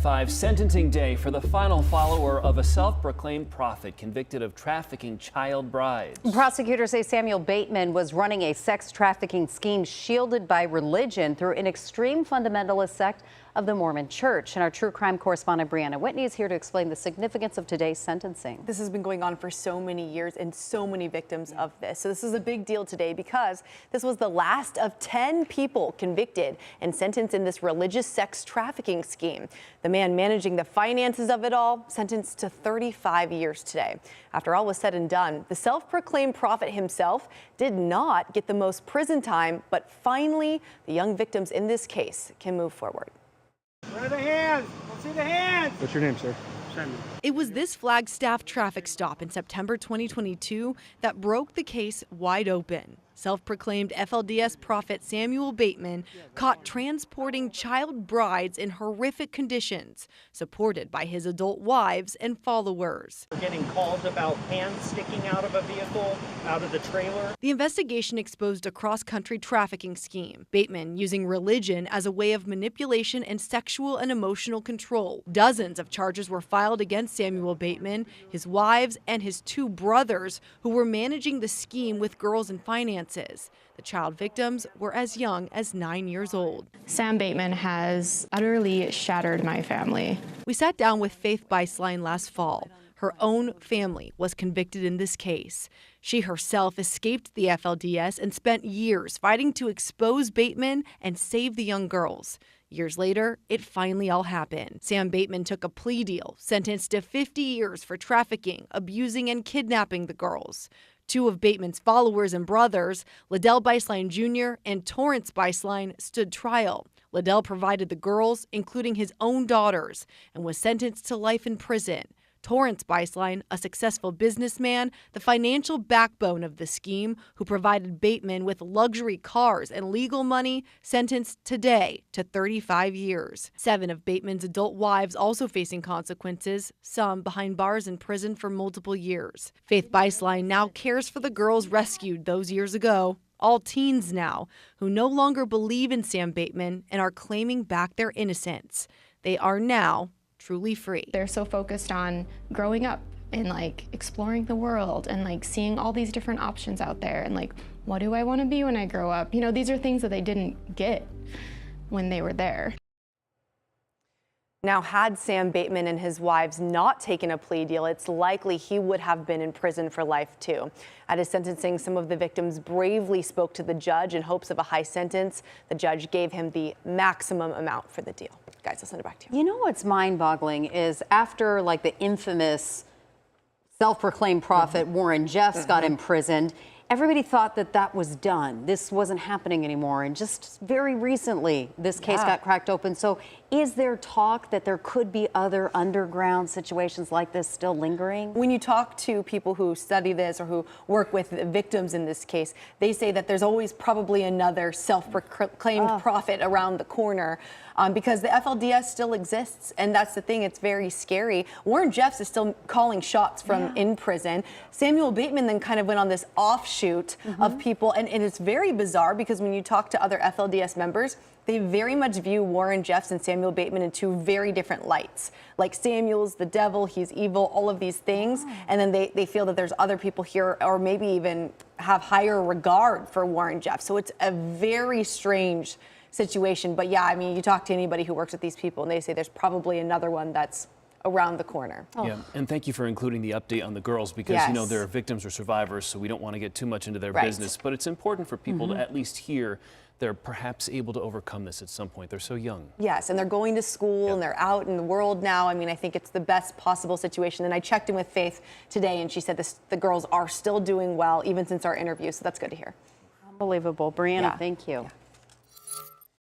Sentencing day for the final follower of a self-proclaimed prophet convicted of trafficking child brides. Prosecutors say Samuel Bateman was running a sex trafficking scheme shielded by religion through an extreme fundamentalist sect of the Mormon Church. And our true crime correspondent Briana Whitney is here to explain the significance of today's sentencing. This has been going on for so many years and so many victims of this. So this is a big deal today because this was the last of 10 people convicted and sentenced in this religious sex trafficking scheme. The man managing the finances of it all sentenced to 35 years today. After all was said and done, the self-proclaimed prophet himself did not get the most prison time, but finally the young victims in this case can move forward. Where are the hands? Let's see the hands. What's your name, sir? Samuel. It was this Flagstaff traffic stop in September 2022 that broke the case wide open. Self-proclaimed FLDS prophet Samuel Bateman caught transporting child brides in horrific conditions, supported by his adult wives and followers. We're getting calls about hands sticking out of a vehicle, out of the trailer. The investigation exposed a cross-country trafficking scheme. Bateman using religion as a way of manipulation and sexual and emotional control. Dozens of charges were filed against Samuel Bateman, his wives, and his two brothers who were managing the scheme with girls and finances. The child victims were as young as 9 years old. Sam Bateman has utterly shattered my family. We sat down with Faith Bistline last fall. Her own family was convicted in this case. She herself escaped the FLDS and spent years fighting to expose Bateman and save the young girls. Years later, it finally all happened. Sam Bateman took a plea deal, sentenced to 50 years for trafficking, abusing, and kidnapping the girls. Two of Bateman's followers and brothers, Liddell Bistline Jr. and Torrance Bistline, stood trial. Liddell provided the girls, including his own daughters, and was sentenced to life in prison. Torrance Bistline, a successful businessman, the financial backbone of the scheme, who provided Bateman with luxury cars and legal money, sentenced today to 35 years. 7 of Bateman's adult wives also facing consequences, some behind bars in prison for multiple years. Faith Bistline now cares for the girls rescued those years ago, all teens now, who no longer believe in Sam Bateman and are claiming back their innocence. They are now truly free. They're so focused on growing up and exploring the world and seeing all these different options out there and what do I want to be when I grow up? You know, these are things that they didn't get when they were there. Now, had Sam Bateman and his wives not taken a plea deal, it's likely he would have been in prison for life too. At his sentencing, some of the victims bravely spoke to the judge in hopes of a high sentence. The judge gave him the maximum amount for the deal. Guys, I'll send it back to you. You know what's mind-boggling is after the infamous self-proclaimed prophet Warren Jeffs got imprisoned, everybody thought that that was done. This wasn't happening anymore. And just very recently, this case got cracked open. So is there talk that there could be other underground situations like this still lingering? When you talk to people who study this or who work with victims in this case, they say that there's always probably another self-proclaimed prophet around the corner because the FLDS still exists. And that's the thing, it's very scary. Warren Jeffs is still calling shots from in prison. Samuel Bateman then kind of went on this offshoot of people. And it's very bizarre because when you talk to other FLDS members, they very much view Warren Jeffs and Samuel Bateman in two very different lights. Like Samuel's the devil, he's evil, all of these things. And then they feel that there's other people here or maybe even have higher regard for Warren Jeffs. So it's a very strange situation. But yeah, I mean, you talk to anybody who works with these people and they say there's probably another one that's around the corner. Yeah, and thank you for including the update on the girls because, you know, they're victims or survivors, so we don't want to get too much into their business. But it's important for people to at least hear they're perhaps able to overcome this at some point. They're so young. Yes, and they're going to school and they're out in the world now. I mean, I think it's the best possible situation. And I checked in with Faith today and she said the girls are still doing well even since our interview. So that's good to hear. Unbelievable. Briana, thank you.